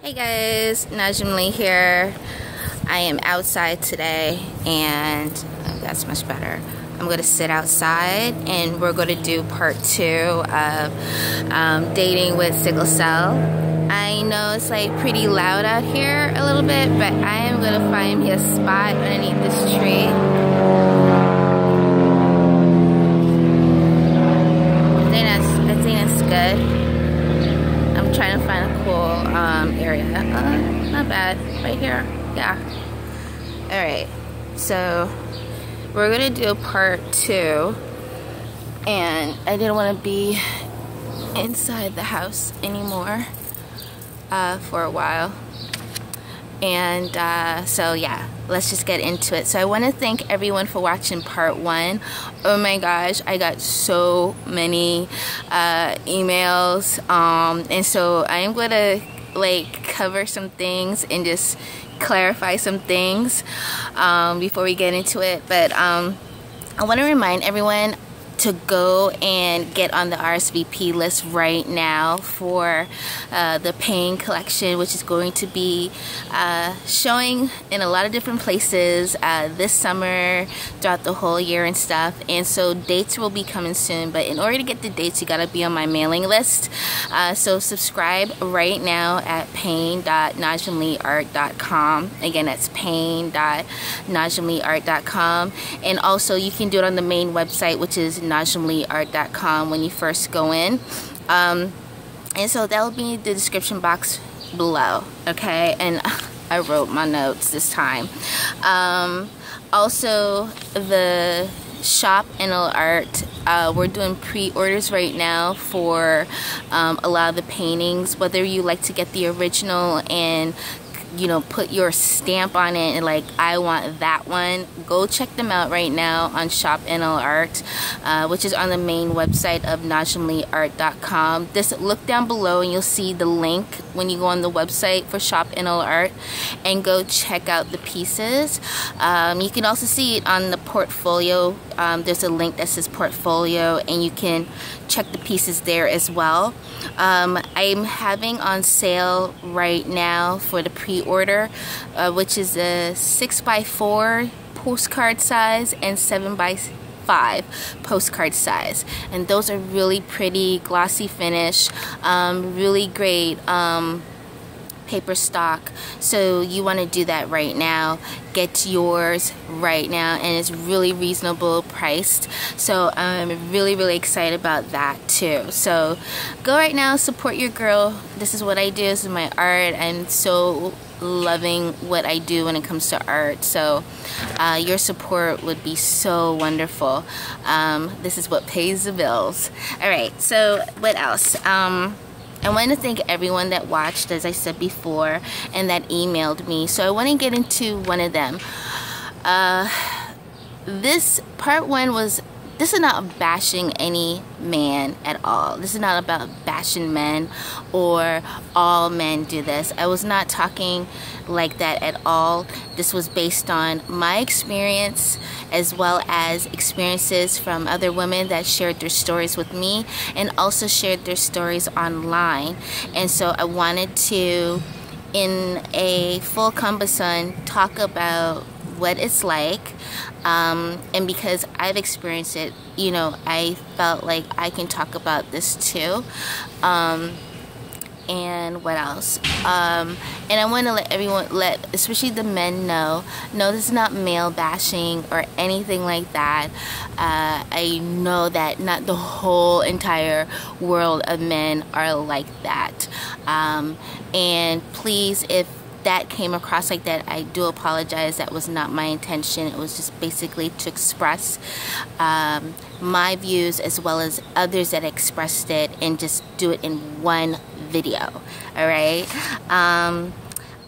Hey guys, Najimly here. I am outside today and that's much better. I'm going to sit outside and we're going to do part 2 of dating with sickle cell. I know it's like pretty loud out here a little bit, but I am going to find me a spot underneath this tree. I think that's good. I'm trying to find a cool area. Not bad. Right here. Yeah. Alright. So, we're going to do a part 2. And I didn't want to be inside the house anymore for a while. And so, yeah. Let's just get into it. So I want to thank everyone for watching part 1. Oh my gosh, I got so many emails, and so I'm going to like cover some things and just clarify some things before we get into it. But I want to remind everyone to go and get on the RSVP list right now for the Pain collection, which is going to be showing in a lot of different places this summer, throughout the whole year and stuff. And so dates will be coming soon, but in order to get the dates you gotta be on my mailing list. So subscribe right now at pain.najimlyart.com. Again, that's pain.najimlyart.com. And also you can do it on the main website, which is najimlyart.com when you first go in. And so that will be the description box below, okay? And I wrote my notes this time. Also, the shop NL Art, we're doing pre-orders right now for a lot of the paintings, whether you like to get the original and put your stamp on it and like, I want that one, go check them out right now on Shop NL Art, which is on the main website of najimlyart.com. Just look down below and you'll see the link when you go on the website for Shop NL Art and go check out the pieces. You can also see it on the portfolio. There's a link that says portfolio and you can check the pieces there as well. I'm having on sale right now for the pre-order, which is a 6x4 postcard size and 7x5 postcard size, and those are really pretty, glossy finish, really great paper stock. So you want to do that right now. Get yours right now, and it's really reasonable priced. So I'm really excited about that too. So go right now, support your girl. This is what I do. This is my art. I'm so loving what I do when it comes to art. So your support would be so wonderful. This is what pays the bills. Alright, so what else? I want to thank everyone that watched, as I said before, and that emailed me. So I want to get into one of them. This part 1 was, this is not bashing any man at all. This is not about bashing men or all men do this. I was not talking like that at all. This was based on my experience as well as experiences from other women that shared their stories with me and also shared their stories online. And so I wanted to, in a full cumbersome, talk about what it's like, and because I've experienced it, I felt like I can talk about this too. And what else? And I want to let everyone, especially the men know, no, this is not male bashing or anything like that. I know that not the whole entire world of men are like that. And please, if that came across like that, I do apologize. That was not my intention. It was just basically to express my views as well as others that expressed it, and just do it in one video. Alright?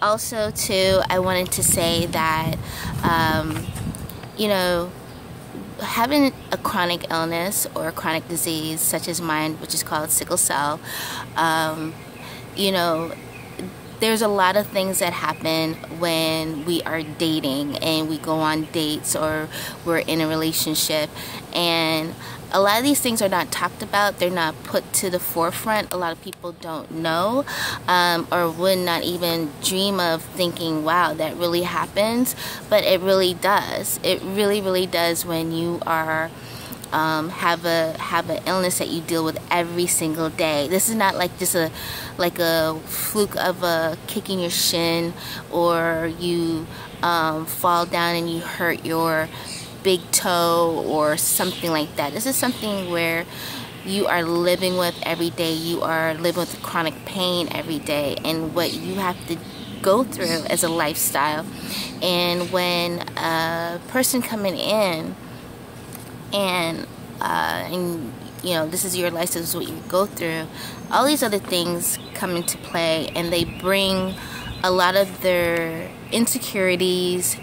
Also too, I wanted to say that having a chronic illness or a chronic disease such as mine, which is called sickle cell, there's a lot of things that happen when we are dating and we go on dates or we're in a relationship, and a lot of these things are not talked about. They're not put to the forefront. A lot of people don't know, or would not even dream of thinking, wow, that really happens. But it really does. It really does when you are have an illness that you deal with every single day. This is not like just a fluke of a kicking your shin, or you fall down and you hurt your big toe or something like that. This is something where you are living with every day. You are living with chronic pain every day, and what you have to go through as a lifestyle. And when a person coming in and you know, this is your life, this is what you go through, all these other things come into play, and they bring a lot of their insecurities,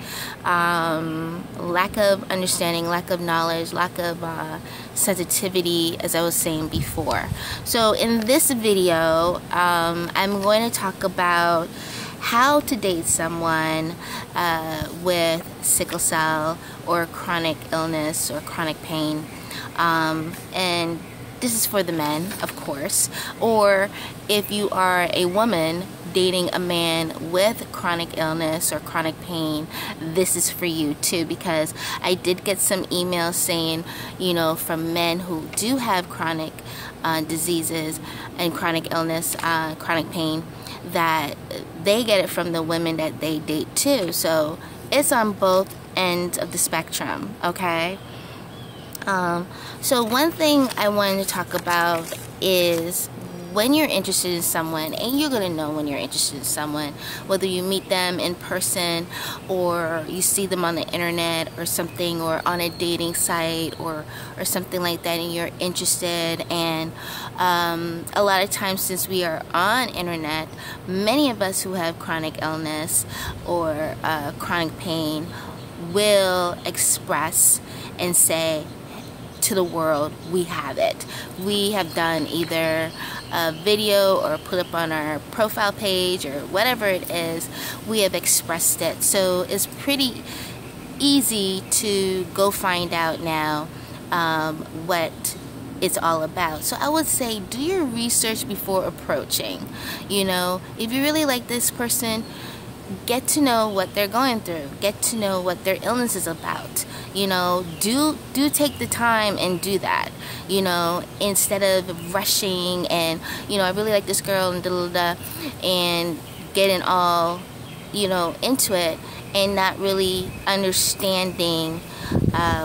lack of understanding, lack of knowledge, lack of sensitivity, as I was saying before. So in this video, I'm going to talk about how to date someone with sickle cell or chronic illness or chronic pain. And this is for the men, of course. Or if you are a woman dating a man with chronic illness or chronic pain, this is for you too, because I did get some emails saying, you know, from men who do have chronic diseases and chronic illness, chronic pain, that they get it from the women that they date too. So it's on both ends of the spectrum, okay? So one thing I wanted to talk about is when you're interested in someone, and you're going to know when you're interested in someone, whether you meet them in person or you see them on the internet or something, or on a dating site or something like that, and you're interested. And a lot of times, since we are on internet, many of us who have chronic illness or chronic pain will express and say to the world, we have it. We have done either a video or put up on our profile page or whatever it is, we have expressed it. So it's pretty easy to go find out now what it's all about. So I would say do your research before approaching. You know, if you really like this person, get to know what they're going through, get to know what their illness is about. You know, do take the time and do that, you know, instead of rushing and, you know, I really like this girl and and getting all, you know, into it and not really understanding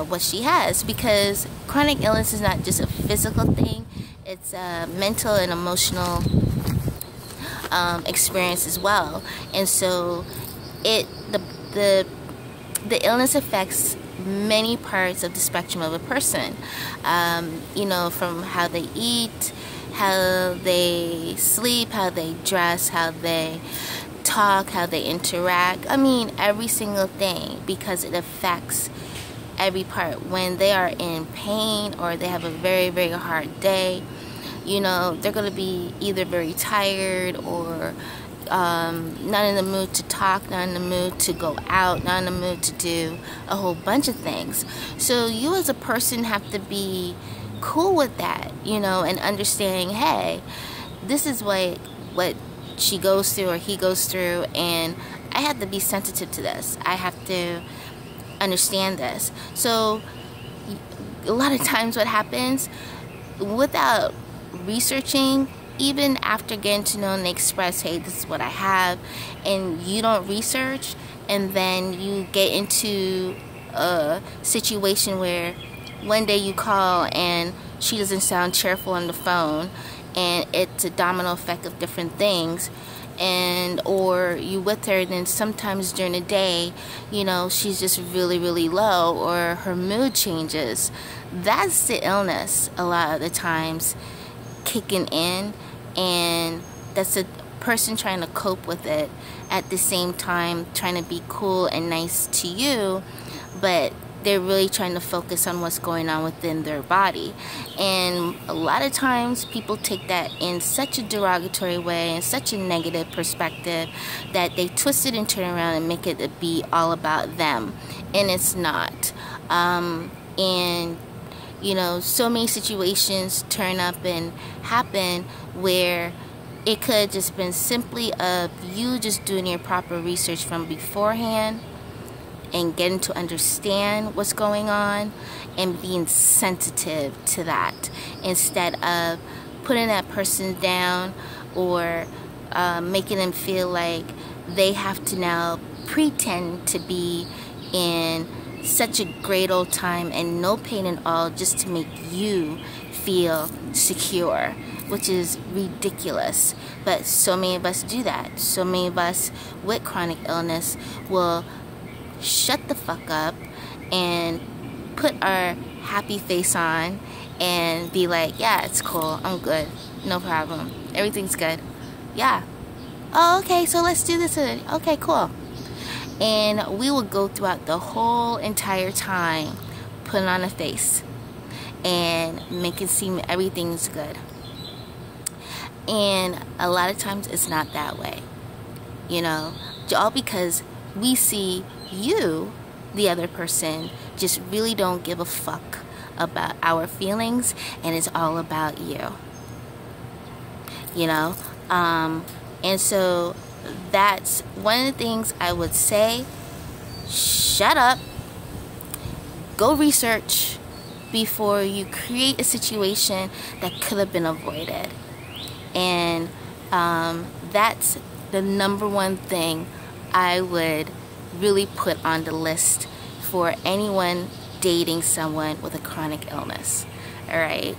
what she has, because chronic illness is not just a physical thing, it's a mental and emotional experience as well. And so the illness affects many parts of the spectrum of a person, you know, from how they eat, how they sleep, how they dress, how they talk, how they interact. I mean, every single thing, because it affects every part. When they are in pain or they have a very hard day, you know, they're going to be either very tired or not in the mood to talk, not in the mood to go out, not in the mood to do a whole bunch of things. So you as a person have to be cool with that, you know, and understanding, hey, this is what she goes through or he goes through, and I have to be sensitive to this. I have to understand this. So a lot of times what happens, without researching, even after getting to know and they express, hey, this is what I have, and you don't research, and then you get into a situation where one day you call and she doesn't sound cheerful on the phone, and it's a domino effect of different things, and or you with her, and then sometimes during the day, you know, she's just really low, or her mood changes. That's the illness a lot of the times kicking in, and that's a person trying to cope with it at the same time trying to be cool and nice to you, but they're really trying to focus on what's going on within their body. And a lot of times people take that in such a derogatory way, in such a negative perspective, that they twist it and turn around and make it be all about them. And it's not. And you know, so many situations turn up and happen where it could have just been simply you just doing your proper research from beforehand and getting to understand what's going on and being sensitive to that, instead of putting that person down or making them feel like they have to now pretend to be in such a great old time and no pain at all just to make you feel secure, which is ridiculous. But so many of us do that. So many of us with chronic illness will shut the fuck up and put our happy face on and be like, yeah, it's cool, I'm good, no problem, everything's good, yeah, oh, okay, so let's do this, okay, cool. And we will go throughout the whole entire time putting on a face and make it seem everything's good. And a lot of times it's not that way, you know, all because we see you, the other person, just really don't give a fuck about our feelings, and it's all about you, you know. And so that's one of the things I would say. Shut up, go research before you create a situation that could have been avoided. And that's the number one thing I would really put on the list for anyone dating someone with a chronic illness. All right,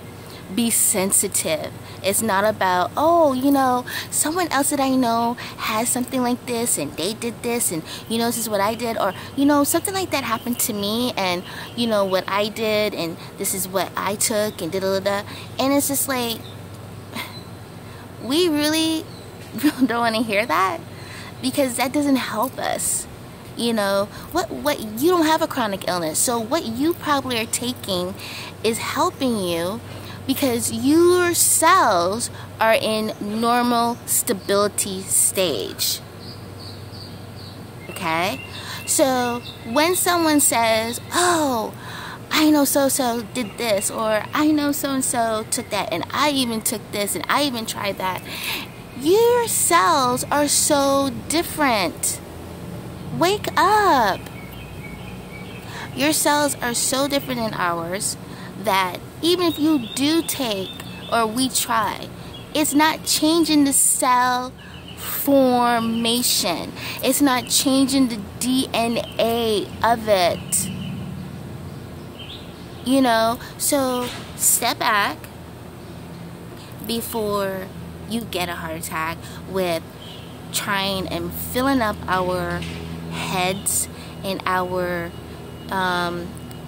be sensitive. It's not about, oh, you know, someone else that I know has something like this and they did this and, you know, this is what I did, or, you know, something like that happened to me and, you know, what I did and this is what I took and da-da-da-da. And it's just like, we really don't want to hear that, because that doesn't help us. You know, what you don't have a chronic illness, so what you probably are taking is helping you because your cells are in normal stability stage. Okay? So when someone says, oh, I know so-so did this, or I know so-and-so took that, and I even took this, and I even tried that, your cells are so different. Wake up. Your cells are so different than ours that even if you do take, or we try, it's not changing the cell formation. It's not changing the DNA of it. You know, so step back before you get a heart attack with trying and filling up our heads and our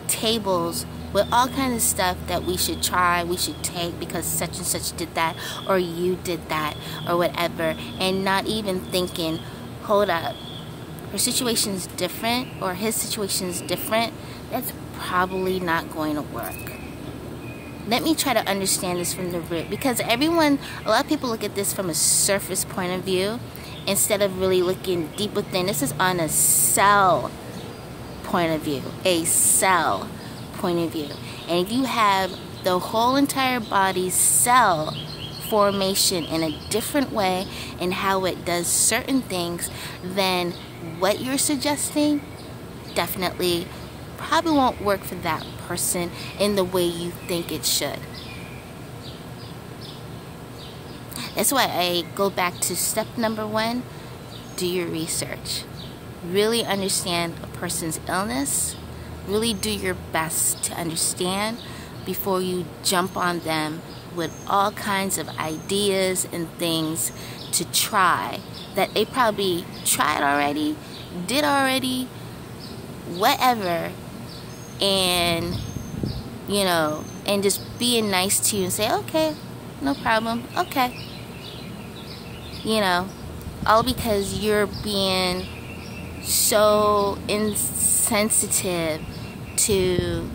tables with all kinds of stuff that we should try, we should take because such and such did that, or you did that, or whatever, and not even thinking, hold up, her situation's different, or his situation's different. That's probably not going to work. Let me try to understand this from the root, because a lot of people look at this from a surface point of view instead of really looking deep within. This is on a cell point of view, a cell point of view. And if you have the whole entire body's cell formation in a different way and how it does certain things, then what you're suggesting definitely probably won't work for that person in the way you think it should. That's why I go back to step number 1, do your research. Really understand a person's illness. Really do your best to understand before you jump on them with all kinds of ideas and things to try that they probably tried already, did already, whatever, and, you know, and just being nice to you and say, okay, no problem, okay. You know, all because you're being so insensitive to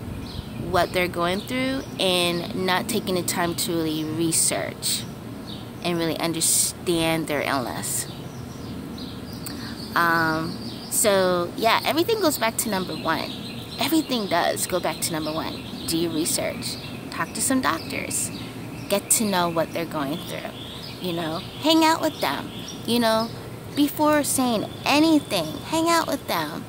what they're going through and not taking the time to really research and really understand their illness. So yeah, everything goes back to number one. Everything does go back to number one. Do your research. Talk to some doctors. Get to know what they're going through. You know, hang out with them. You know, before saying anything, hang out with them.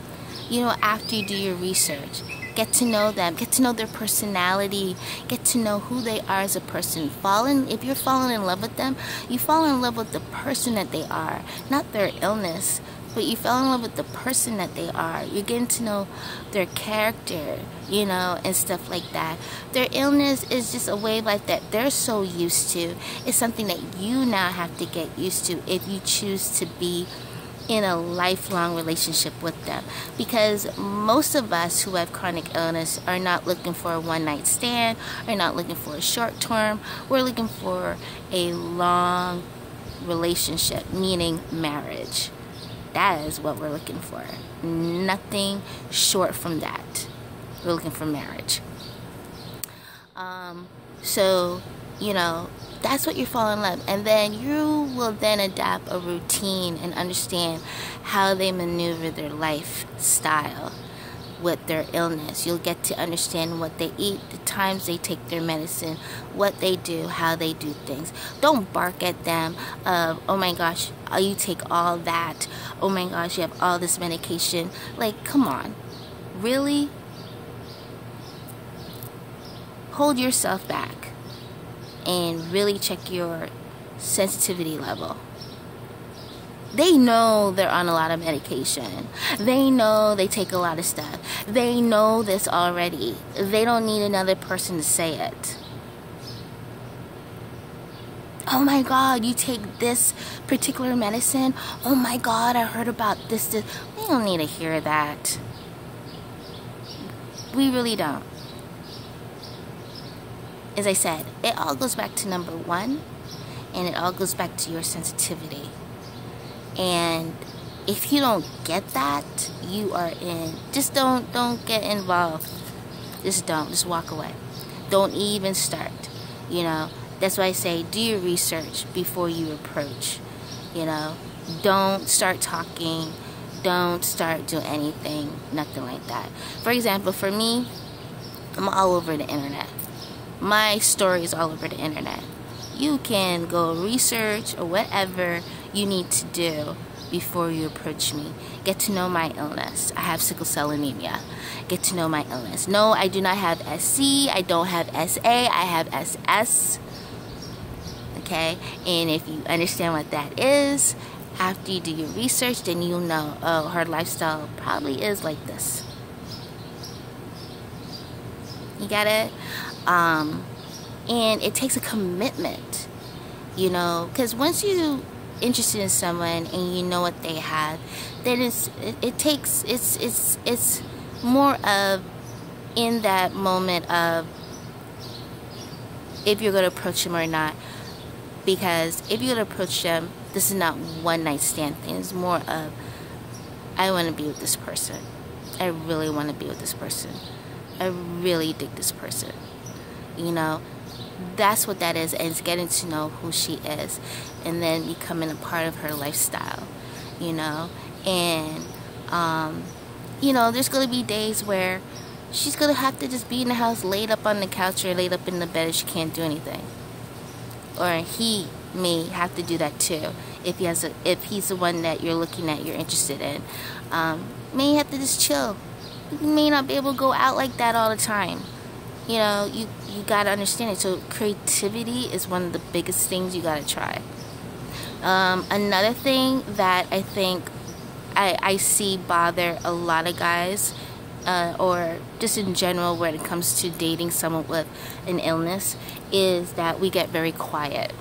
You know, after you do your research. Get to know them. Get to know their personality. Get to know who they are as a person. If you're falling in love with them, you fall in love with the person that they are, not their illness. But you fell in love with the person that they are. You're getting to know their character, you know, and stuff like that. Their illness is just a way of life that they're so used to. It's something that you now have to get used to if you choose to be in a lifelong relationship with them. Because most of us who have chronic illness are not looking for a one-night stand, are not looking for a short term. We're looking for a long relationship, meaning marriage. That is what we're looking for. Nothing short from that. We're looking for marriage. So, you know, that's what you fall in love. And then you will then adapt a routine and understand how they maneuver their lifestyle with their illness. You'll get to understand what they eat, the times they take their medicine, what they do, how they do things. Don't bark at them of, oh my gosh, you take all that. Oh my gosh, you have all this medication. Like, come on. Really? Hold yourself back and really check your sensitivity level. They know they're on a lot of medication. They know they take a lot of stuff. They know this already. They don't need another person to say it. Oh my God, you take this particular medicine? Oh my God, I heard about this. We don't need to hear that. We really don't. As I said, it all goes back to number one, and it all goes back to your sensitivity. And if you don't get that, you are in. Just don't get involved. Just don't. Just walk away. Don't even start. You know, that's why I say do your research before you approach. You know, don't start talking. Don't start doing anything. Nothing like that. For example, for me, I'm all over the internet. My story is all over the internet. You can go research or whatever you need to do before you approach me. Get to know my illness. I have sickle cell anemia. Get to know my illness. No, I do not have SC. I don't have SA. I have SS. Okay? And if you understand what that is, after you do your research, then you'll know, oh, her lifestyle probably is like this. You got it? And it takes a commitment, you know, because once you're interested in someone and you know what they have, then it's more of in that moment of if you're going to approach them or not. Because if you're going to approach them, this is not one night stand thing. It's more of, I want to be with this person. I really want to be with this person. I really dig this person. You know, that's what that is. And it's getting to know who she is. And then becoming a part of her lifestyle. You know. And, you know, there's going to be days where she's going to have to just be in the house, laid up on the couch or laid up in the bed and she can't do anything. Or he may have to do that too. If he's the one that you're looking at, you're interested in. May have to just chill. You may not be able to go out like that all the time. You know, you got to understand it. So creativity is one of the biggest things you got to try. Another thing that I think I see bother a lot of guys, or just in general when it comes to dating someone with an illness, is that we get very quiet.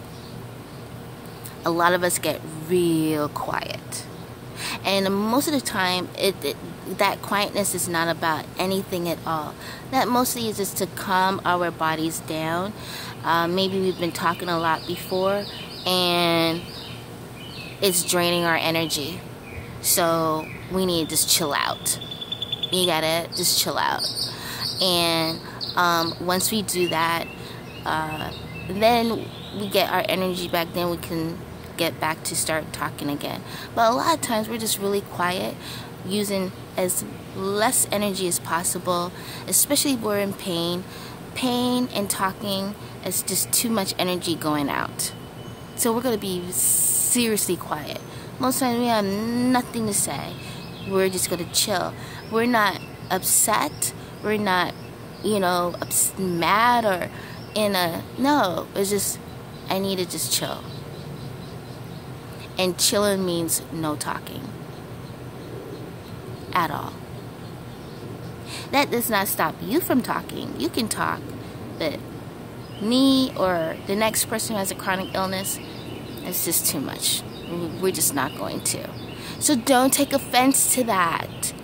A lot of us get real quiet. And most of the time, that quietness is not about anything at all. That mostly is just to calm our bodies down. Maybe we've been talking a lot before, and it's draining our energy. So we need to just chill out. You gotta just chill out. And once we do that, then we get our energy back, then we can get back to start talking again. But a lot of times we're just really quiet, using as less energy as possible, especially if we're in pain. Pain and talking is just too much energy going out. So we're going to be seriously quiet. Most times we have nothing to say. We're just going to chill. We're not upset. We're not, mad or no. It's just, I need to just chill. And chilling means no talking at all. That does not stop you from talking. You can talk, but me or the next person who has a chronic illness, it's just too much. We're just not going to. So don't take offense to that.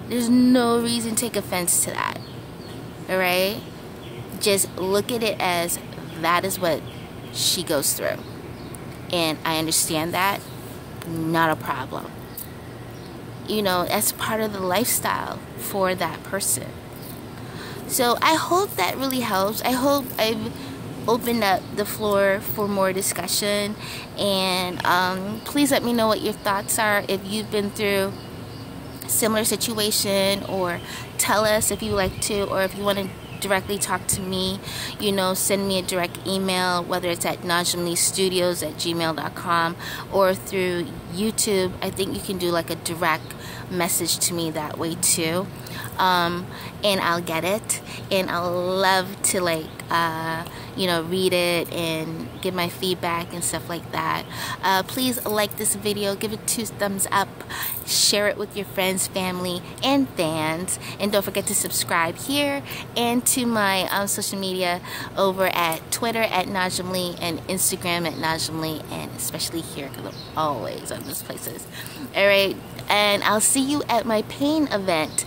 There's no reason to take offense to that. Alright? Just look at it as that is what she goes through. And I understand that. Not a problem. That's part of the lifestyle for that person. So I hope that really helps. I hope I've opened up the floor for more discussion. And please let me know what your thoughts are if you've been through a similar situation, or tell us if you like to, or if you want to directly talk to me, send me a direct email, whether it's at najamleestudios@gmail.com or through YouTube. I think you can do like a direct message to me that way too, and I'll get it, and I'll love to read it and give my feedback and stuff like that. Please like this video, give it 2 thumbs up, share it with your friends, family, and fans, and don't forget to subscribe here and to my social media over at Twitter at Najamlee and Instagram at Najamlee, and especially here because I'm always on those places. Alright, and I'll see you at my pain event,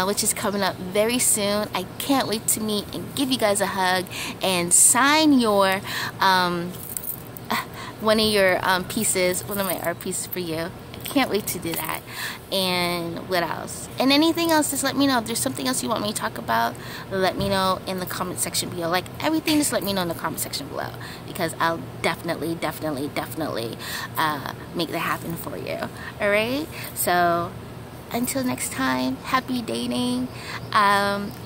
which is coming up very soon. I can't wait to meet and give you guys a hug and sign your one of your pieces, one of my art pieces for you. I can't wait to do that. And what else? And anything else, just let me know. If there's something else you want me to talk about, let me know in the comment section below. Like everything, just let me know in the comment section below, because I'll definitely make that happen for you. Alright? So until next time, happy dating.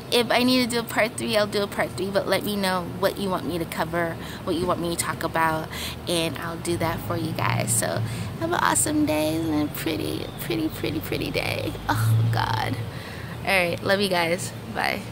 If I need to do a part 3, I'll do a part 3, but let me know what you want me to cover, what you want me to talk about, and I'll do that for you guys. So have an awesome day and a pretty day. Oh God. Alright, love you guys. Bye.